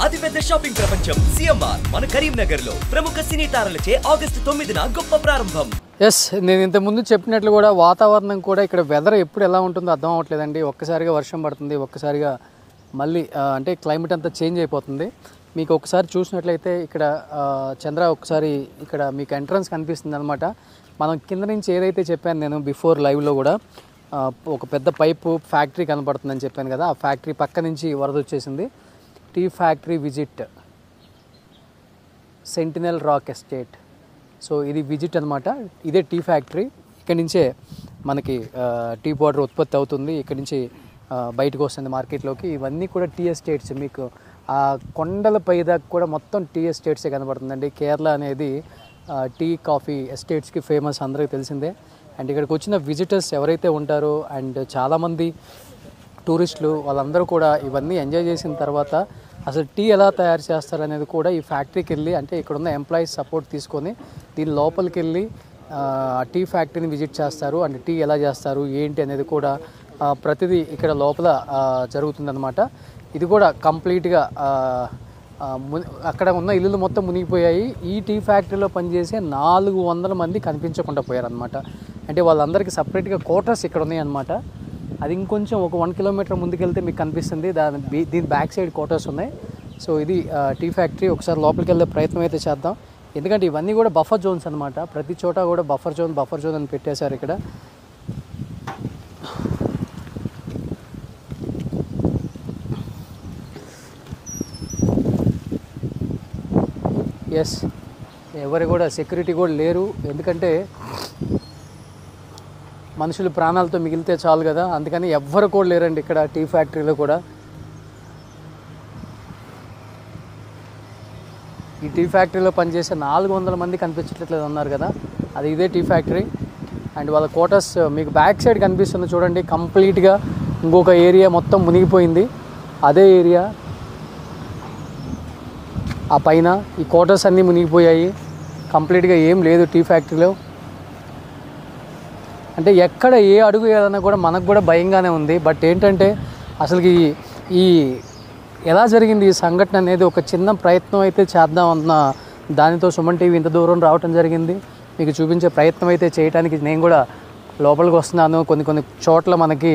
అతిపెద్ద షాపింగ్ ప్రపంచం సిఎంఆర్ మన కరీంనగర్ లో ప్రముఖ సినీ తారలచే ఆగస్టు 9న గొప్ప ప్రారంభం. నేను ఇంత ముందు చెప్పినట్లు కూడా వాతావరణం కూడా ఇక్కడ వెదర్ ఎప్పుడు ఎలా ఉంటుందో అర్థం అవ్వట్లేదండి. ఒక్కసారిగా వర్షం పడుతుంది, ఒక్కసారిగా మళ్ళీ అంటే క్లైమేట్ అంతా చేంజ్ అయిపోతుంది. మీకు ఒకసారి చూసినట్లయితే ఇక్కడ చంద్ర ఒకసారి ఇక్కడ మీకు ఎంట్రన్స్ కనిపిస్తుంది అనమాట. మనం కింద నుంచి ఏదైతే చెప్పాను నేను బిఫోర్ లైవ్లో కూడా ఒక పెద్ద పైపు ఫ్యాక్టరీ కనపడుతుందని చెప్పాను కదా, ఆ ఫ్యాక్టరీ పక్క నుంచి వరద వచ్చేసింది. Tea factory visit Sentinel Rock Estate. So ఇది విజిట్ అనమాట. ఇదే టీ ఫ్యాక్టరీ. ఇక్కడి నుంచే మనకి టీ పౌడర్ ఉత్పత్తి అవుతుంది. ఇక్కడి నుంచి బయటకు వస్తుంది మార్కెట్లోకి. ఇవన్నీ కూడా టీ ఎస్టేట్స్. మీకు ఆ కొండల పై దాకా కూడా మొత్తం టీ ఎస్టేట్సే కనబడుతుందండి. కేరళ అనేది టీ కాఫీ ఎస్టేట్స్కి ఫేమస్, అందరికీ తెలిసిందే. అండ్ ఇక్కడికి వచ్చిన విజిటర్స్ ఎవరైతే ఉంటారో అండ్ చాలామంది టూరిస్టులు వాళ్ళందరూ కూడా ఇవన్నీ ఎంజాయ్ చేసిన తర్వాత అసలు టీ ఎలా తయారు చేస్తారు అనేది కూడా ఈ ఫ్యాక్టరీకి వెళ్ళి, అంటే ఇక్కడ ఉన్న ఎంప్లాయీస్ సపోర్ట్ తీసుకొని దీని లోపలికి వెళ్ళి టీ ఫ్యాక్టరీని విజిట్ చేస్తారు. అండ్ టీ ఎలా చేస్తారు ఏంటి అనేది కూడా ప్రతిదీ ఇక్కడ లోపల జరుగుతుందన్నమాట. ఇది కూడా కంప్లీట్గా అక్కడ ఉన్న ఇల్లులు మొత్తం మునిగిపోయాయి. ఈ టీ ఫ్యాక్టరీలో పనిచేసే 400 మంది కనిపించకుండా పోయారనమాట. అంటే వాళ్ళందరికీ సపరేట్గా క్వార్టర్స్ ఇక్కడ ఉన్నాయన్నమాట. అది ఇంకొంచెం ఒక 1 కిలోమీటర్ ముందుకెళ్తే మీకు కనిపిస్తుంది. దీని బ్యాక్ సైడ్ క్వార్టర్స్ ఉన్నాయి. సో ఇది టీ ఫ్యాక్టరీ. ఒకసారి లోపలికి వెళ్ళే ప్రయత్నం అయితే చేద్దాం. ఎందుకంటే ఇవన్నీ కూడా బఫర్ జోన్స్ అనమాట. ప్రతి చోట కూడా బఫర్ జోన్ అని పెట్టేశారు ఇక్కడ. ఎస్, ఎవరు కూడా సెక్యూరిటీ కూడా లేరు. ఎందుకంటే మనుషులు ప్రాణాలతో మిగిలితే చాలు కదా, అందుకని ఎవ్వరు కూడా లేరండి ఇక్కడ టీ ఫ్యాక్టరీలో కూడా. ఈ టీ ఫ్యాక్టరీలో పనిచేసే 400 మంది కనిపించట్లేదు అన్నారు కదా, అది ఇదే టీ ఫ్యాక్టరీ. అండ్ వాళ్ళ క్వార్టర్స్ మీకు బ్యాక్ సైడ్ కనిపిస్తుంది చూడండి. కంప్లీట్గా ఇంకొక ఏరియా మొత్తం మునిగిపోయింది. అదే ఏరియా ఆ పైన ఈ క్వార్టర్స్ అన్నీ మునిగిపోయాయి. కంప్లీట్గా ఏం లేదు టీ ఫ్యాక్టరీలో. అంటే ఎక్కడ ఏ అడుగు ఏదన్నా కూడా మనకు కూడా భయంగానే ఉంది. బట్ ఏంటంటే అసలుకి ఈ ఎలా జరిగింది ఈ సంఘటన అనేది ఒక చిన్న ప్రయత్నం అయితే చేద్దాం అన్న దానితో సుమన్ టీవీ ఇంత దూరం రావటం జరిగింది. మీకు చూపించే ప్రయత్నం అయితే చేయడానికి నేను కూడా లోపలికి వస్తున్నాను. కొన్ని చోట్ల మనకి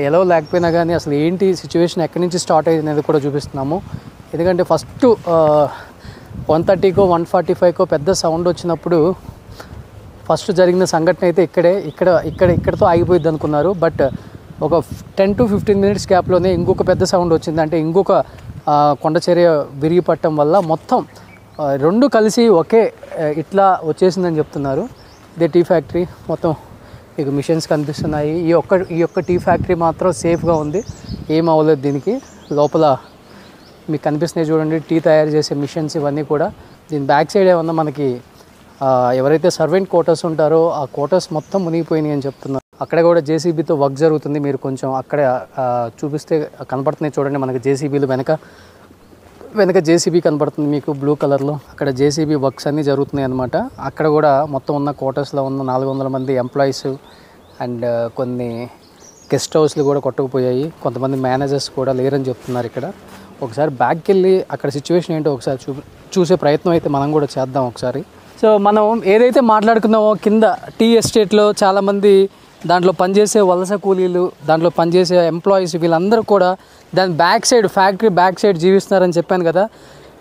ఎలా లేకపోయినా కానీ అసలు ఏంటి సిచ్యువేషన్ ఎక్కడి నుంచి స్టార్ట్ అయ్యింది అనేది కూడా చూపిస్తున్నాము. ఎందుకంటే ఫస్ట్ 130కో 145కో పెద్ద సౌండ్ వచ్చినప్పుడు ఫస్ట్ జరిగిన సంఘటన అయితే ఇక్కడతో ఆగిపోయింది అనుకున్నారు. బట్ ఒక 10 to 15 minutes గ్యాప్లోనే ఇంకొక పెద్ద సౌండ్ వచ్చింది. అంటే ఇంకొక కొండ చర్య విరిగి పట్టడం వల్ల మొత్తం రెండు కలిసి ఒకే ఇట్లా వచ్చేసిందని చెప్తున్నారు. ఇదే టీ ఫ్యాక్టరీ. మొత్తం మీకు మిషన్స్ కనిపిస్తున్నాయి. ఈ యొక్క టీ ఫ్యాక్టరీ మాత్రం సేఫ్గా ఉంది, ఏం అవ్వలేదు దీనికి. లోపల మీకు కనిపిస్తున్నాయి చూడండి టీ తయారు చేసే మిషన్స్ ఇవన్నీ కూడా. దీని బ్యాక్ సైడ్ ఏమన్నా మనకి ఎవరైతే సర్వెంట్ క్వార్టర్స్ ఉంటారో ఆ క్వార్టర్స్ మొత్తం మునిగిపోయినాయి అని చెప్తున్నారు. అక్కడ కూడా జేసీబీతో వర్క్ జరుగుతుంది. మీరు కొంచెం అక్కడ చూపిస్తే కనపడుతున్నాయి చూడండి మనకి జేసీబీలు. వెనక జేసీబీ కనపడుతుంది మీకు బ్లూ కలర్లో. అక్కడ జేసీబీ వర్క్స్ అన్నీ జరుగుతున్నాయి అనమాట. అక్కడ కూడా మొత్తం ఉన్న క్వార్టర్స్లో ఉన్న 400 మంది ఎంప్లాయీస్ అండ్ కొన్ని గెస్ట్ హౌస్లు కూడా కొట్టుకుపోయాయి. కొంతమంది మేనేజర్స్ కూడా లేరని చెప్తున్నారు ఇక్కడ. ఒకసారి బ్యాక్కి వెళ్ళి అక్కడ సిచ్యువేషన్ ఏంటో ఒకసారి చూసే ప్రయత్నం అయితే మనం కూడా చేద్దాం ఒకసారి. సో మనం ఏదైతే మాట్లాడుకున్నామో కింద టీ ఎస్టేట్లో చాలామంది దాంట్లో పనిచేసే వలస కూలీలు, దాంట్లో పనిచేసే ఎంప్లాయీస్ వీళ్ళందరూ కూడా దాని ఫ్యాక్టరీ బ్యాక్ సైడ్ జీవిస్తున్నారని చెప్పాను కదా.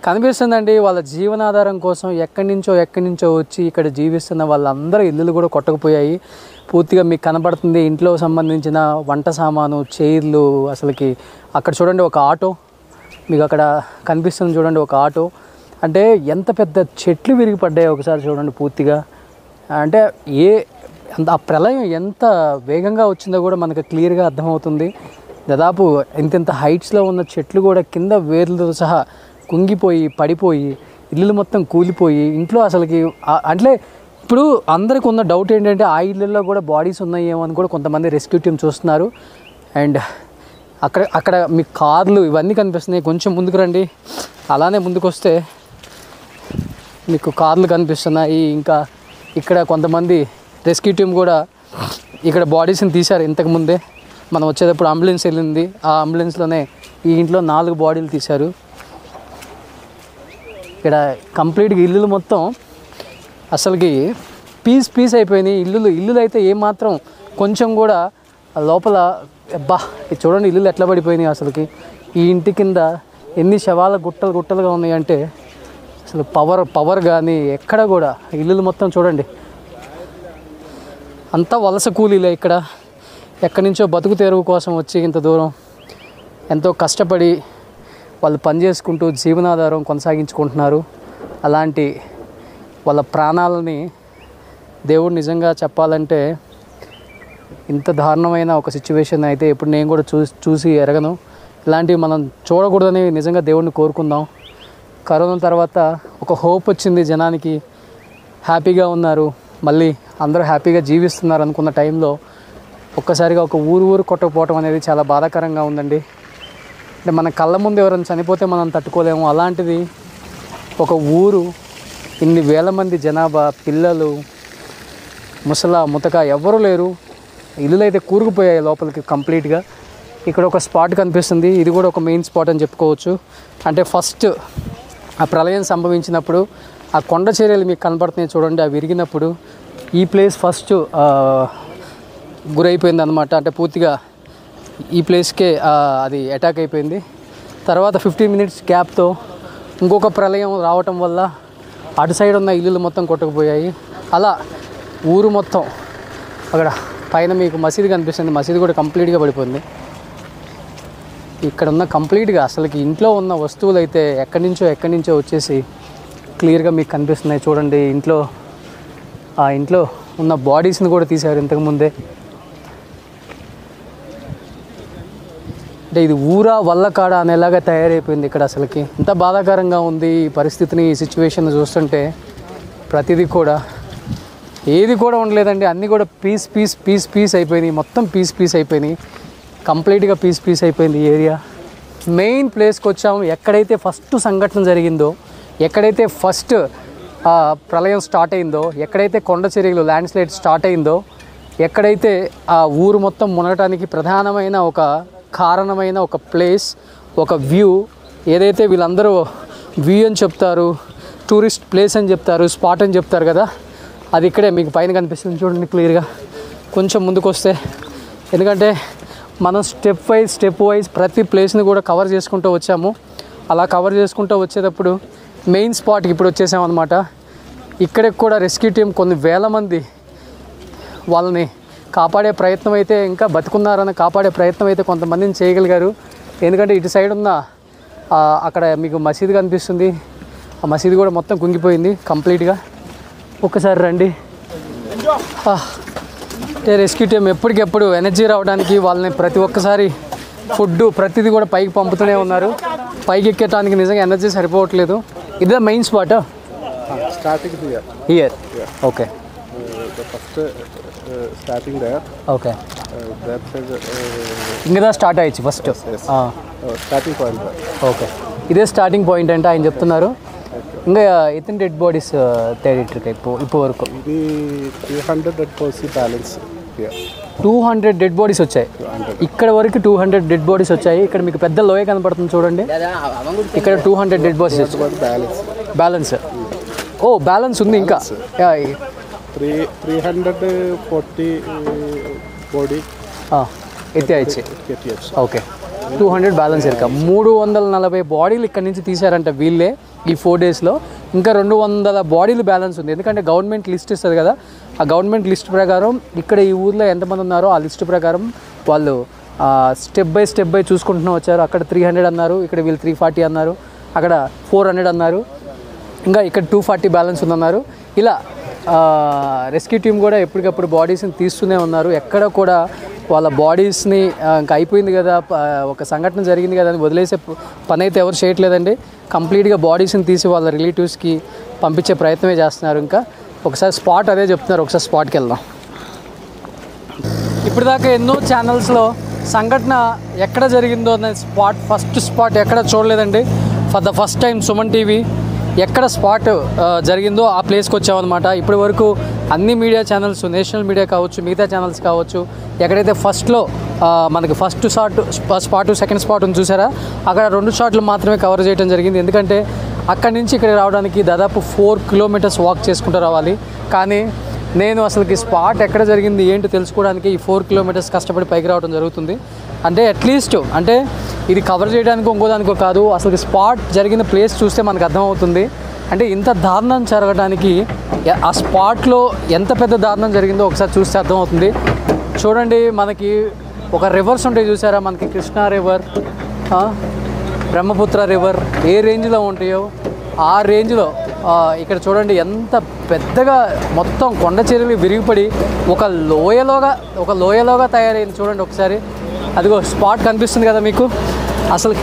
కనిపిస్తుందండి వాళ్ళ జీవనాధారం కోసం ఎక్కడి నుంచో వచ్చి ఇక్కడ జీవిస్తున్న వాళ్ళందరూ ఇల్లులు కూడా కొట్టకపోయాయి. పూర్తిగా మీకు కనబడుతుంది ఇంట్లో సంబంధించిన వంట సామాను, చైర్లు. అసలుకి అక్కడ చూడండి ఒక ఆటో మీకు అక్కడ కనిపిస్తుంది చూడండి, ఒక ఆటో. అంటే ఎంత పెద్ద చెట్లు విరిగి పడ్డాయో ఒకసారి చూడండి పూర్తిగా. అంటే ఆ ప్రళయం ఎంత వేగంగా వచ్చిందో కూడా మనకు క్లియర్గా అర్థమవుతుంది. దాదాపు ఇంత హైట్స్లో ఉన్న చెట్లు కూడా కింద వేర్లతో సహా కుంగిపోయి పడిపోయి ఇల్లులు మొత్తం కూలిపోయి ఇంట్లో అసలుకి. అంటే ఇప్పుడు అందరికి ఉన్న డౌట్ ఏంటంటే ఆ ఇళ్ళల్లో కూడా బాడీస్ ఉన్నాయేమో అని కూడా కొంతమంది రెస్క్యూ టీమ్ చూస్తున్నారు. అండ్ అక్కడ మీకు కార్లు ఇవన్నీ కనిపిస్తున్నాయి. కొంచెం ముందుకు రండి, అలానే ముందుకు వస్తే మీకు కార్లు కనిపిస్తున్నాయి. ఇంకా ఇక్కడ కొంతమంది రెస్క్యూ టీమ్ కూడా ఇక్కడ బాడీస్ని తీశారు. ఇంతకుముందే మనం వచ్చేటప్పుడు అంబులెన్స్ వెళ్ళింది, ఆ అంబులెన్స్లోనే ఈ ఇంట్లో 4 బాడీలు తీశారు. ఇక్కడ కంప్లీట్గా ఇల్లులు మొత్తం అసలుకి పీస్ అయిపోయినాయి. ఇల్లులు అయితే ఏమాత్రం కొంచెం కూడా లోపల ఇది చూడండి ఇల్లులు ఎట్లా పడిపోయినాయి అసలుకి. ఈ ఇంటి కింద ఎన్ని శవాల గుట్టలుగా ఉన్నాయంటే అసలు పవర్ కానీ ఎక్కడ కూడా ఇల్లులు మొత్తం చూడండి అంతా వలస కూలీలే. ఇక్కడ ఎక్కడి నుంచో బతుకు తెరువు కోసం వచ్చి ఇంత దూరం ఎంతో కష్టపడి వాళ్ళు పనిచేసుకుంటూ జీవనాధారం కొనసాగించుకుంటున్నారు. అలాంటి వాళ్ళ ప్రాణాలని దేవుడు నిజంగా చెప్పాలంటే ఇంత దారుణమైన ఒక సిచ్యువేషన్ అయితే ఇప్పుడు నేను కూడా చూసి ఎరగను. ఇలాంటివి మనం చూడకూడదని నిజంగా దేవుడిని కోరుకుందాం. కరోనా తర్వాత ఒక హోప్ వచ్చింది, జనానికి హ్యాపీగా ఉన్నారు, మళ్ళీ అందరూ హ్యాపీగా జీవిస్తున్నారు అనుకున్న టైంలో ఒక్కసారిగా ఒక ఊరు కొట్టకపోవటం అనేది చాలా బాధాకరంగా ఉందండి. అంటే మన కళ్ళ ముందు ఎవరైనా చనిపోతే మనం తట్టుకోలేము. అలాంటిది ఒక ఊరు, ఇన్ని వేల మంది జనాభా, పిల్లలు, ముతక ఎవరు లేరు. ఇల్లులు అయితే కూరుకుపోయాయి లోపలికి కంప్లీట్గా. ఇక్కడ ఒక స్పాట్ కనిపిస్తుంది, ఇది కూడా ఒక మెయిన్ స్పాట్ అని చెప్పుకోవచ్చు. అంటే ఫస్ట్ ఆ ప్రళయం సంభవించినప్పుడు ఆ కొండ చర్యలు మీకు కనపడుతున్నాయి చూడండి, అవి విరిగినప్పుడు ఈ ప్లేస్ ఫస్ట్ గురైపోయింది అనమాట. అంటే పూర్తిగా ఈ ప్లేస్కే అది అటాక్ అయిపోయింది. తర్వాత 15 minutes గ్యాప్తో ఇంకొక ప్రళయం రావటం వల్ల అటు సైడ్ ఉన్న ఇల్లులు మొత్తం కొట్టుకుపోయాయి. అలా ఊరు మొత్తం అక్కడ పైన మీకు మసీదు కనిపిస్తుంది, మసీదు కూడా కంప్లీట్గా పడిపోయింది. ఇక్కడ ఉన్న కంప్లీట్గా అసలుకి ఇంట్లో ఉన్న వస్తువులు అయితే ఎక్కడి నుంచో వచ్చేసి క్లియర్గా మీకు కనిపిస్తున్నాయి చూడండి. ఇంట్లో ఉన్న బాడీస్ని కూడా తీశారు ఇంతకుముందే. అంటే ఇది ఊరా వల్లకాడ అనేలాగా తయారైపోయింది ఇక్కడ. అసలుకి ఇంత బాధాకరంగా ఉంది ఈ పరిస్థితిని, ఈ సిచ్యువేషన్ చూస్తుంటే. ప్రతిదీ కూడా ఏది కూడా ఉండలేదండి, అన్నీ కూడా పీస్ అయిపోయినాయి. మొత్తం పీస్ అయిపోయినాయి, కంప్లీట్గా పీస్ అయిపోయింది ఈ ఏరియా. మెయిన్ ప్లేస్కి వచ్చాము, ఎక్కడైతే ఫస్ట్ సంఘటన జరిగిందో, ఎక్కడైతే ఫస్ట్ ప్రళయం స్టార్ట్ అయిందో, ఎక్కడైతే కొండ చర్యలు ల్యాండ్ స్లైడ్ స్టార్ట్ అయిందో, ఎక్కడైతే ఆ ఊరు మొత్తం మునగటానికి ప్రధానమైన ఒక కారణమైన ఒక ప్లేస్, ఒక వ్యూ, ఏదైతే వీళ్ళందరూ వ్యూ అని చెప్తారు, టూరిస్ట్ ప్లేస్ అని చెప్తారు, స్పాట్ అని చెప్తారు కదా, అది ఇక్కడే మీకు పైన కనిపిస్తుంది చూడండి క్లియర్గా. కొంచెం ముందుకు వస్తే, ఎందుకంటే మనం స్టెప్ వైజ్ ప్రతి ప్లేస్ని కూడా కవర్ చేసుకుంటూ వచ్చాము. అలా కవర్ చేసుకుంటూ వచ్చేటప్పుడు మెయిన్ స్పాట్కి ఇప్పుడు వచ్చేసామన్నమాట. ఇక్కడికి కూడా రెస్క్యూ టీం కొన్ని వేల మంది వాళ్ళని కాపాడే ప్రయత్నం అయితే, ఇంకా బతుకున్నారని కాపాడే ప్రయత్నం అయితే కొంతమందిని చేయగలిగారు. ఎందుకంటే ఇటు సైడ్ ఉన్న అక్కడ మీకు మసీదు కనిపిస్తుంది, ఆ మసీదు కూడా మొత్తం కుంగిపోయింది కంప్లీట్గా. ఒక్కసారి రండి. రెస్క్యూ టీం ఎప్పటికెప్పుడు ఎనర్జీ రావడానికి వాళ్ళని ప్రతి ఒక్కసారి ఫుడ్ ప్రతిదీ కూడా పైకి పంపుతూనే ఉన్నారు. పైకి ఎక్కడానికి నిజంగా ఎనర్జీ సరిపోవట్లేదు. ఇదే main spot starting here. Okay, starting there. Okay. That is ఇంగదా స్టార్ట్ అయ్యచ్చు ఫస్ట్. Starting point. ఓకే, ఇదే స్టార్టింగ్ పాయింట్ అంటే ఆయన చెప్తున్నారు. ఇంకా ఎన్ని డెడ్ బాడీస్ తేడిట్రిక ఇప్పుడు వరకు? ఇది 300 dead bodies balance. 200 dead bodies వచ్చాయి ఇక్కడ వరకు. 200 డెడ్ బాడీస్ వచ్చాయి. ఇక్కడ మీకు పెద్ద లోయ కనపడుతుంది చూడండి, ఇక్కడ 200 డెడ్ బాడీస్ బ్యాలెన్స్. ఓ బ్యాలెన్స్ ఉంది ఇంకా. 340 బాడీ ఎత్తి. ఓకే, 200 బ్యాలెన్స్ ఇరక 340 బాడీలు ఇక్కడ నుంచి తీశారంట వీళ్ళే ఈ 4 daysలో. ఇంకా 200 బాడీలు బ్యాలెన్స్ ఉంది. ఎందుకంటే గవర్నమెంట్ లిస్ట్ ఇస్తుంది కదా, ఆ గవర్నమెంట్ లిస్ట్ ప్రకారం ఇక్కడ ఈ ఊర్లో ఎంతమంది ఉన్నారో ఆ లిస్ట్ ప్రకారం వాళ్ళు స్టెప్ బై చూసుకుంటూ వచ్చారు. అక్కడ 300 అన్నారు, ఇక్కడ వీళ్ళు 340 అన్నారు, అక్కడ 400 అన్నారు, ఇంకా ఇక్కడ 240 బ్యాలెన్స్ ఉందన్నారు. ఇలా రెస్క్యూ టీం కూడా ఎప్పటికప్పుడు బాడీస్ని తీస్తూనే ఉన్నారు. ఎక్కడ కూడా వాళ్ళ బాడీస్ని ఇంకా అయిపోయింది కదా, ఒక సంఘటన జరిగింది కదా అని వదిలేసే పని అయితే ఎవరు చేయట్లేదండి. కంప్లీట్గా బాడీస్ని తీసి వాళ్ళ రిలేటివ్స్కి పంపించే ప్రయత్నమే చేస్తున్నారు. ఇంకా ఒకసారి స్పాట్ అదే చెప్తున్నారు, ఒకసారి స్పాట్కి వెళ్దాం. ఇప్పటిదాకా ఎన్నో ఛానల్స్లో సంఘటన ఎక్కడ జరిగిందో అనే ఫస్ట్ స్పాట్ ఎక్కడ చూడలేదండి. For the first time Suman TV ఎక్కడ స్పాట్ జరిగిందో ఆ ప్లేస్కి వచ్చామన్నమాట. ఇప్పటి వరకు అన్ని మీడియా ఛానల్స్, నేషనల్ మీడియా కావచ్చు, మిగతా ఛానల్స్ కావచ్చు, ఎక్కడైతే ఫస్ట్లో మనకి ఫస్ట్ స్పాట్ సెకండ్ స్పాట్ ఉంది చూసారా, అక్కడ 2 షాట్లు మాత్రమే కవర్ చేయడం జరిగింది. ఎందుకంటే అక్కడి నుంచి ఇక్కడికి రావడానికి దాదాపు 4 కిలోమీటర్స్ వాక్ చేసుకుంటూ రావాలి. కానీ నేను అసలుకి స్పాట్ ఎక్కడ జరిగింది ఏంటి తెలుసుకోవడానికి ఈ 4 కిలోమీటర్స్ కష్టపడి పైకి రావడం జరుగుతుంది. అంటే అట్లీస్ట్ అంటే ఇది కవర్ చేయడానికి ఇంకోదానికో కాదు, అసలు స్పాట్ జరిగిన ప్లేస్ చూస్తే మనకు అర్థమవుతుంది. అంటే ఇంత దారుణం జరగడానికి ఆ స్పాట్లో ఎంత పెద్ద దారుణం జరిగిందో ఒకసారి చూస్తే అర్థమవుతుంది. చూడండి, మనకి ఒక రివర్స్ ఉంటాయి చూసారా, మనకి కృష్ణా రివర్, బ్రహ్మపుత్ర రివర్ ఏ రేంజ్లో ఉంటాయో ఆ రేంజ్లో ఇక్కడ చూడండి ఎంత పెద్దగా మొత్తం కొండ చర్యలు విరిగిపడి ఒక లోయలోగా తయారైంది. చూడండి ఒకసారి, అదిగో స్పాట్ కనిపిస్తుంది కదా మీకు. అసలు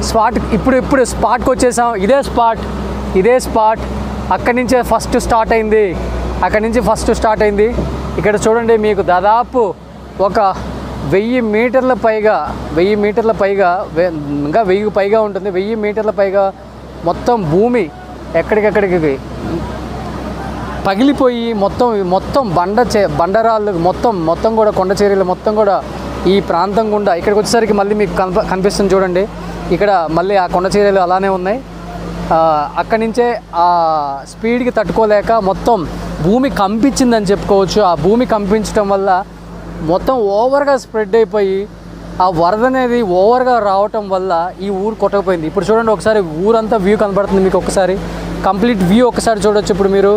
స్పాట్ ఇప్పుడు స్పాట్కి వచ్చేసాం. ఇదే స్పాట్ అక్కడి నుంచే ఫస్ట్ స్టార్ట్ అయింది. ఇక్కడ చూడండి, మీకు దాదాపు ఒక 1000 మీటర్ల పైగా ఇంకా 1000 పైగా ఉంటుంది. 1000 మీటర్ల పైగా మొత్తం భూమి ఎక్కడికెక్కడికి పగిలిపోయి మొత్తం బండరాళ్ళు మొత్తం కూడా కొండ చర్యలు మొత్తం కూడా ఈ ప్రాంతం గుండా ఇక్కడికి వచ్చేసరికి మళ్ళీ మీకు కనిపిస్తుంది చూడండి. ఇక్కడ మళ్ళీ ఆ కొండ చర్యలు అలానే ఉన్నాయి. అక్కడి నుంచే ఆ స్పీడ్కి తట్టుకోలేక మొత్తం భూమి కంపించిందని చెప్పుకోవచ్చు. ఆ భూమి కంపించడం వల్ల మొత్తం ఓవర్గా స్ప్రెడ్ అయిపోయి ఆ వరద అనేది ఓవర్గా రావటం వల్ల ఈ ఊరు కొట్టకపోయింది. ఇప్పుడు చూడండి ఒకసారి ఊరంతా వ్యూ కనబడుతుంది మీకు. ఒకసారి కంప్లీట్ వ్యూ ఒకసారి చూడొచ్చు ఇప్పుడు మీరు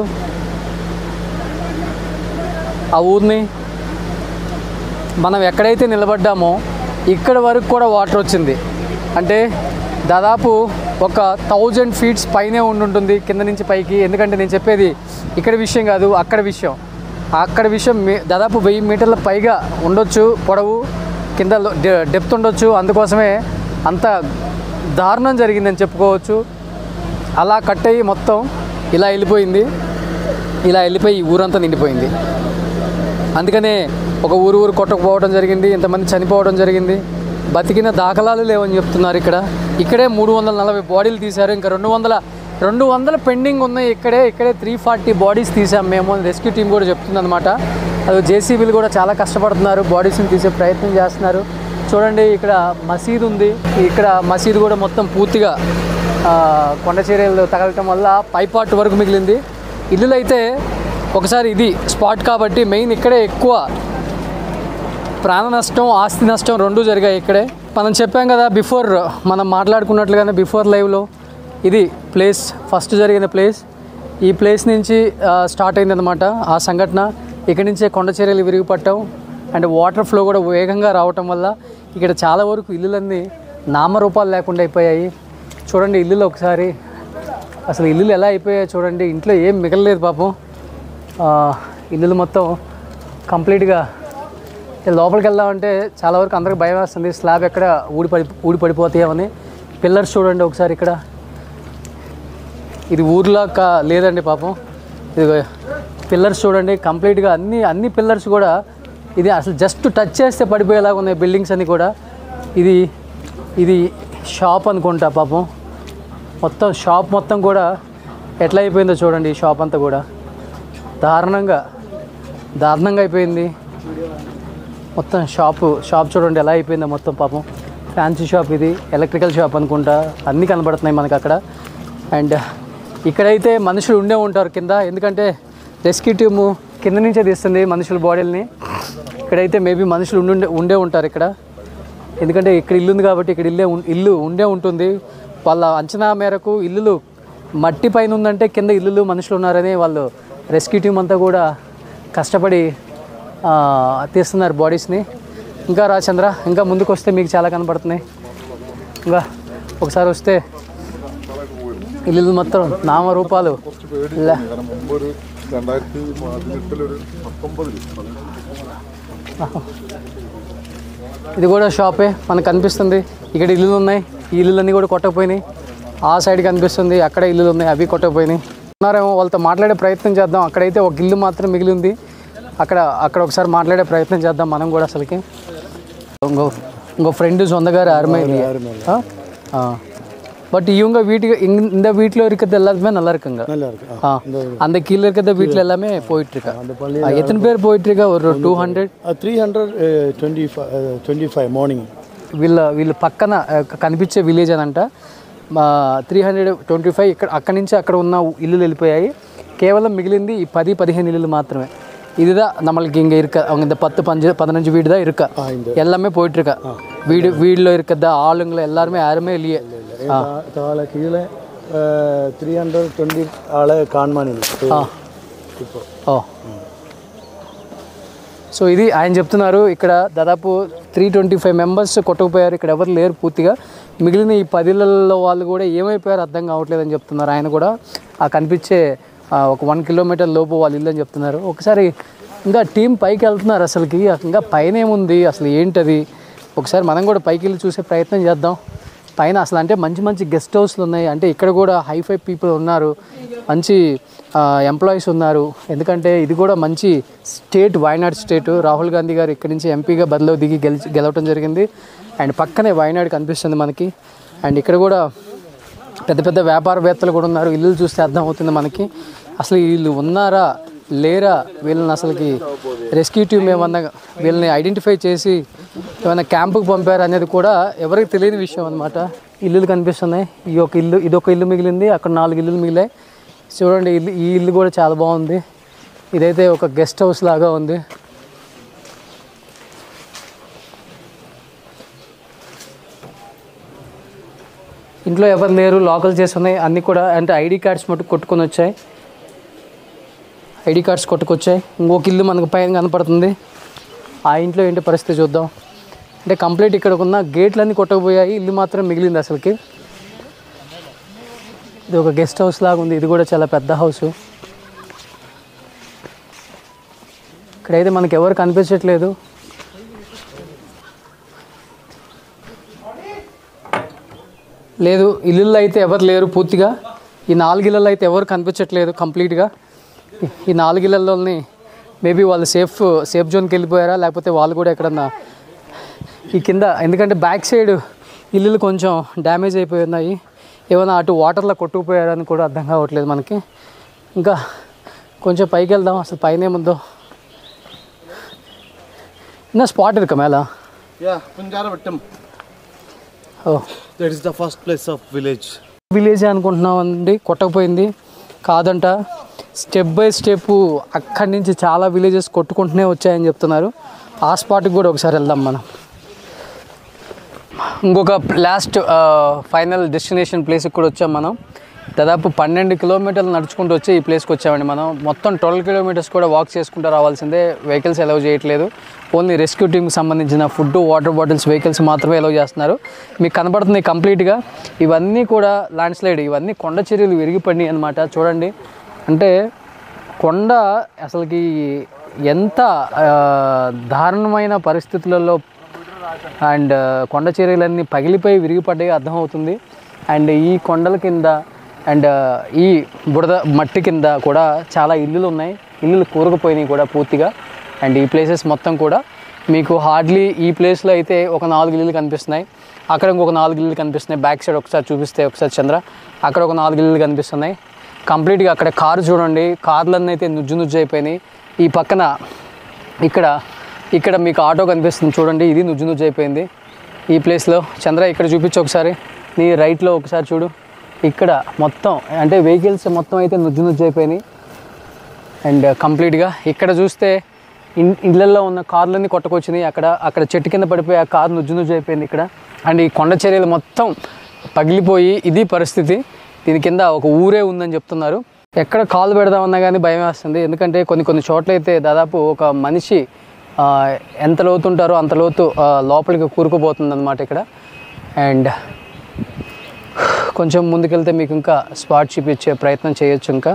ఆ ఊరిని. మనం ఎక్కడైతే నిలబడ్డామో ఇక్కడ వరకు కూడా వాటర్ వచ్చింది. అంటే దాదాపు ఒక 1000 ఫీట్స్ పైనే ఉండుంటుంది కింద నుంచి పైకి. ఎందుకంటే నేను చెప్పేది ఇక్కడ విషయం కాదు, అక్కడ విషయం దాదాపు 1000 మీటర్ల పైగా ఉండొచ్చు పొడవు, కింద డెప్త్ ఉండొచ్చు. అందుకోసమే అంత దారుణం జరిగిందని చెప్పుకోవచ్చు. అలా కట్ అయ్యి మొత్తం ఇలా వెళ్ళిపోయి ఊరంతా నిండిపోయింది. అందుకనే ఒక ఊరు కొట్టకపోవడం జరిగింది, ఇంతమంది చనిపోవడం జరిగింది. బతికిన దాఖలాలు లేవని చెప్తున్నారు. ఇక్కడే 340 బాడీలు తీశారు. ఇంకా 200 పెండింగ్ ఉన్నాయి. ఇక్కడే 340 బాడీస్ తీసాం మేము, రెస్క్యూ టీం కూడా చెప్తుంది అనమాట. అది జేసీబీలు కూడా చాలా కష్టపడుతున్నారు, బాడీస్ని తీసే ప్రయత్నం చేస్తున్నారు. చూడండి, ఇక్కడ మసీదు ఉంది. ఇక్కడ మసీదు కూడా మొత్తం పూర్తిగా కొండ చర్యలు తగలటం వల్ల పైపార్ట్ వరకు మిగిలింది. ఇల్లులు అయితే ఒకసారి ఇది స్పాట్ కాబట్టి మెయిన్ ఇక్కడే ఎక్కువ ప్రాణ నష్టం, ఆస్తి నష్టం రెండూ జరిగాయి ఇక్కడే. మనం చెప్పాం కదా బిఫోర్, మనం మాట్లాడుకున్నట్లుగానే బిఫోర్ లైవ్లో ఇది ప్లేస్, ఫస్ట్ జరిగిన ప్లేస్. ఈ ప్లేస్ నుంచి స్టార్ట్ అయిందనమాట ఆ సంఘటన. ఇక్కడి నుంచే కొండ చర్యలు విరిగిపట్టడం అండ్ వాటర్ ఫ్లో కూడా వేగంగా రావటం వల్ల ఇక్కడ చాలా వరకు ఇల్లులన్నీ నామరూపాలు లేకుండా అయిపోయాయి. చూడండి ఇల్లులు ఒకసారి, అసలు ఇల్లులు ఎలా అయిపోయాయి చూడండి. ఇంట్లో ఏం మిగలలేదు పాపం. ఇల్లులు మొత్తం కంప్లీట్గా లోపలికి వెళ్దామంటే చాలా వరకు అందరికి భయం వేస్తుంది. స్లాబ్ ఎక్కడ ఊడి పడిపోతాయేమని. పిల్లర్స్ చూడండి ఒకసారి. ఇక్కడ ఇది ఊర్లో లేదండి పాపం. ఇది పిల్లర్స్ చూడండి కంప్లీట్గా అన్ని పిల్లర్స్ కూడా ఇది అసలు జస్ట్ టచ్ చేస్తే పడిపోయేలాగా ఉన్నాయి బిల్డింగ్స్ అన్నీ కూడా. ఇది షాప్ అనుకుంటా పాపం. మొత్తం షాప్ మొత్తం కూడా ఎట్లా అయిపోయిందో చూడండి. ఈ షాప్ అంతా కూడా దారుణంగా అయిపోయింది మొత్తం. షాప్ చూడండి ఎలా అయిపోయిందో మొత్తం పాపం. ఫ్యాన్సీ షాప్, ఇది ఎలక్ట్రికల్ షాప్ అనుకుంటా. అన్నీ కనబడుతున్నాయి మనకు అక్కడ. అండ్ ఇక్కడైతే మనుషులు ఉండే ఉంటారు కింద, ఎందుకంటే రెస్క్యూ టీము కింద నుంచే తీస్తుంది మనుషుల బాడీలని. ఇక్కడైతే మేబీ మనుషులు ఉండే ఉంటారు ఇక్కడ, ఎందుకంటే ఇక్కడ ఇల్లు ఉంది కాబట్టి ఇక్కడ ఇల్లు ఉండే ఉంటుంది. వాళ్ళ అంచనా మేరకు ఇల్లులు మట్టి పైన ఉందంటే కింద ఇల్లులు మనుషులు ఉన్నారని వాళ్ళు రెస్క్యూ టీం అంతా కూడా కష్టపడి తీస్తున్నారు బాడీస్ని. ఇంకా రాచంద్ర, ఇంకా ముందుకు వస్తే మీకు చాలా కనపడుతున్నాయి. ఇంకా ఒకసారి వస్తే ఇల్లు మొత్తం నామరూపాలు. ఇది కూడా షాపే మనకు కనిపిస్తుంది. ఇక్కడ ఇల్లులు ఉన్నాయి, ఈ ఇల్లులన్నీ కూడా కొట్టకపోయినాయి. ఆ సైడ్ కనిపిస్తుంది, అక్కడ ఇల్లులు ఉన్నాయి, అవి కొట్టకపోయినాయి. ఉన్నారేమో, వాళ్ళతో మాట్లాడే ప్రయత్నం చేద్దాం. అక్కడైతే ఒక ఇల్లు మాత్రం మిగిలి ఉంది. అక్కడ ఒకసారి మాట్లాడే ప్రయత్నం చేద్దాం మనం కూడా. అసలుకి ఇంకో ஃப்ரெண்டு சொந்தக்கார அருமை இல்லையா? பட் இவங்க இந்த வீட்டில் இருக்கிறது எல்லாருமே நல்லா இருக்குங்க. அந்த கீழே இருக்கிற வீட்டில் எல்லாமே போயிட்டு இருக்கா. எத்தனை பேர் போயிட்டு இருக்கா? ஒரு 200 325 மார்னிங். వీళ్ళ పక్కన కనిపించే విలేజ్ అనంట 325 ఇక్కడ అక్కడి నుంచి అక్కడ ఉన్న ఇల్లులు వెళ్ళిపోయాయి. కేవలం మిగిలింది ఈ 10-15 ఇల్లులు మాత్రమే. இதுதான் நம்மளுக்கு இங்கே இருக்க அவங்க இந்த 10-15 வீடு தான் இருக்கா, எல்லாமே போயிட்டு இருக்கா. வீடில் இருக்கிறத ஆளுங்களை எல்லாருமே யாருமே இல்லையே. கீழே 320 ஆளை காண்மானில் இப்போ. సో ఇది ఆయన చెప్తున్నారు. ఇక్కడ దాదాపు 325 మెంబర్స్ కొట్టుకుపోయారు. ఇక్కడ ఎవరు లేరు పూర్తిగా. మిగిలిన ఈ 10 ఇళ్ళల్లో వాళ్ళు కూడా ఏమైపోయారు అర్థం కావట్లేదని చెప్తున్నారు. ఆయన కూడా ఆ కనిపించే ఒక 1 కిలోమీటర్ లోపు వాళ్ళు ఇల్లు అని చెప్తున్నారు. ఒకసారి ఇంకా టీం పైకి వెళ్తున్నారు. అసలుకి ఇంకా పైన ఏముంది, అసలు ఏంటది, ఒకసారి మనం కూడా పైకి వెళ్ళి చూసే ప్రయత్నం చేద్దాం. పైన అసలు అంటే మంచి మంచి గెస్ట్ హౌస్లు ఉన్నాయి. అంటే ఇక్కడ కూడా హైఫై పీపుల్ ఉన్నారు, మంచి ఎంప్లాయీస్ ఉన్నారు. ఎందుకంటే ఇది కూడా మంచి స్టేట్, వాయనాడ్ స్టేట్. రాహుల్ గాంధీ గారు ఇక్కడి నుంచి ఎంపీగా బరిలో దిగి గెలవటం జరిగింది. అండ్ పక్కనే వాయనాడ్ కనిపిస్తుంది మనకి. అండ్ ఇక్కడ కూడా పెద్ద పెద్ద వ్యాపారవేత్తలు కూడా ఉన్నారు. ఇల్లు చూస్తే అర్థమవుతుంది మనకి. అసలు వీళ్ళు ఉన్నారా లేరా, వీళ్ళని అసలుకి రెస్క్యూ టీమ్ ఏమన్నా వీళ్ళని ఐడెంటిఫై చేసి ఏమైనా క్యాంపుకి పంపారు అనేది కూడా ఎవరికి తెలియని విషయం అనమాట. ఇల్లులు కనిపిస్తున్నాయి. ఇదొక ఇల్లు మిగిలింది, అక్కడ 4 ఇల్లులు మిగిలాయి. చూడండి, ఈ ఇల్లు కూడా చాలా బాగుంది. ఇదైతే ఒక గెస్ట్ హౌస్ లాగా ఉంది. ఇంట్లో ఎవరు లేరు, లాకల్ చేస్తున్నాయి అన్నీ కూడా. అంటే ఐడి కార్డ్స్ మటుకు కొట్టుకొని వచ్చాయి. ఐడి కార్డ్స్ కొట్టుకొచ్చాయి. ఇంకొక ఇల్లు మనకు పైన కనపడుతుంది. ఆ ఇంట్లో ఏంటి పరిస్థితి చూద్దాం. అంటే కంప్లీట్ ఇక్కడ ఉన్న గేట్లన్నీ కొట్టకపోయాయి, ఇల్లు మాత్రం మిగిలింది అసలుకి. ఇది ఒక గెస్ట్ హౌస్ లాగా ఉంది. ఇది కూడా చాలా పెద్ద హౌస్. ఇక్కడైతే మనకి ఎవరు కనిపించట్లేదు. లేదు, ఇల్లుల్లో అయితే ఎవరు లేరు పూర్తిగా. ఈ 4 ఇళ్ళల్లో అయితే ఎవరు కనిపించట్లేదు కంప్లీట్గా. ఈ 4 ఇళ్ళల్లోని మేబీ వాళ్ళు సేఫ్ జోన్కి వెళ్ళిపోయారా, లేకపోతే వాళ్ళు కూడా ఎక్కడన్నా ఈ కింద, ఎందుకంటే బ్యాక్ సైడ్ ఇల్లులు కొంచెం డ్యామేజ్ అయిపోయి ఉన్నాయి. ఏమైనా అటు వాటర్లో కొట్టుకుపోయారని కూడా అర్థం కావట్లేదు మనకి. ఇంకా కొంచెం పైకి వెళ్దాం. అసలు పైన ఏముందో. ఇన్న స్పాట్ ఇరుక మేళ. That is the first place of village. Village అనుకుంటున్నాం అండి, కొట్టకపోయింది కాదంట. స్టెప్ బై స్టెప్ అక్కడి నుంచి చాలా విలేజెస్ కొట్టుకుంటూనే వచ్చాయని చెప్తున్నారు. ఆ స్పాట్కి కూడా ఒకసారి వెళ్దాం మనం. ఇంకొక లాస్ట్ ఫైనల్ డెస్టినేషన్ ప్లేస్కి కూడా వచ్చాం మనం. దాదాపు 12 కిలోమీటర్లు నడుచుకుంటూ వచ్చి ఈ ప్లేస్కి వచ్చామండి మనం. మొత్తం 12 కిలోమీటర్స్ కూడా వాక్ చేసుకుంటూ రావాల్సిందే. వెహికల్స్ అలౌ చేయట్లేదు. ఓన్లీ రెస్క్యూ టీమ్కి సంబంధించిన ఫుడ్, వాటర్ బాటిల్స్, వెహికల్స్ మాత్రమే అలౌ చేస్తున్నారు. మీకు కనపడుతుంది కంప్లీట్గా. ఇవన్నీ కూడా ల్యాండ్ స్లైడ్, ఇవన్నీ కొండ చర్యలు విరిగిపడినాయి అనమాట. చూడండి, అంటే కొండ అసలుకి ఎంత దారుణమైన పరిస్థితులలో అండ్ కొండ చర్యలన్నీ పగిలిపోయి విరిగిపడ్డాయి అర్థమవుతుంది. అండ్ ఈ కొండల కింద అండ్ ఈ బురద మట్టి కింద కూడా చాలా ఇల్లులు ఉన్నాయి. ఇల్లులు కూరుకుపోయినాయి కూడా పూర్తిగా. అండ్ ఈ ప్లేసెస్ మొత్తం కూడా మీకు హార్డ్లీ ఈ ప్లేస్లో అయితే ఒక 4 ఇల్లులు కనిపిస్తున్నాయి. అక్కడ ఇంకొక 4 ఇల్లులు కనిపిస్తున్నాయి. బ్యాక్ సైడ్ ఒకసారి చూపిస్తే ఒకసారి చంద్ర, అక్కడ ఒక 4 ఇల్లులు కనిపిస్తున్నాయి కంప్లీట్గా. అక్కడ కారు చూడండి, కార్లన్నీ అయితే నుజ్జు అయిపోయినాయి. ఈ పక్కన ఇక్కడ మీకు ఆటో కనిపిస్తుంది చూడండి, ఇది నుజ్జు అయిపోయింది ఈ ప్లేస్లో. చంద్ర ఇక్కడ చూపించు ఒకసారి, నీ రైట్లో ఒకసారి చూడు. ఇక్కడ మొత్తం అంటే వెహికల్స్ మొత్తం అయితే నుజ్జు అయిపోయినాయి. అండ్ కంప్లీట్గా ఇక్కడ చూస్తే ఇళ్ళల్లో ఉన్న కార్లన్నీ కొట్టుకొచ్చినాయి. అక్కడ చెట్టు కింద పడిపోయి ఆ కారు నుజ్జు అయిపోయింది ఇక్కడ. అండ్ ఈ కొండ చర్యలు మొత్తం పగిలిపోయి ఇది పరిస్థితి. దీని కింద ఒక ఊరే ఉందని చెప్తున్నారు. ఎక్కడ కాలు పెడదామన్నా కానీ భయం వేస్తుంది. ఎందుకంటే కొన్ని చోట్ల అయితే దాదాపు ఒక మనిషి ఎంత లోతు ఉంటారో అంత లోతు లోపలికి కూరుకుపోతుంది అన్నమాట ఇక్కడ. అండ్ కొంచెం ముందుకెళ్తే మీకు ఇంకా స్పాట్ చూపించే ప్రయత్నం చేయొచ్చు. ఇంకా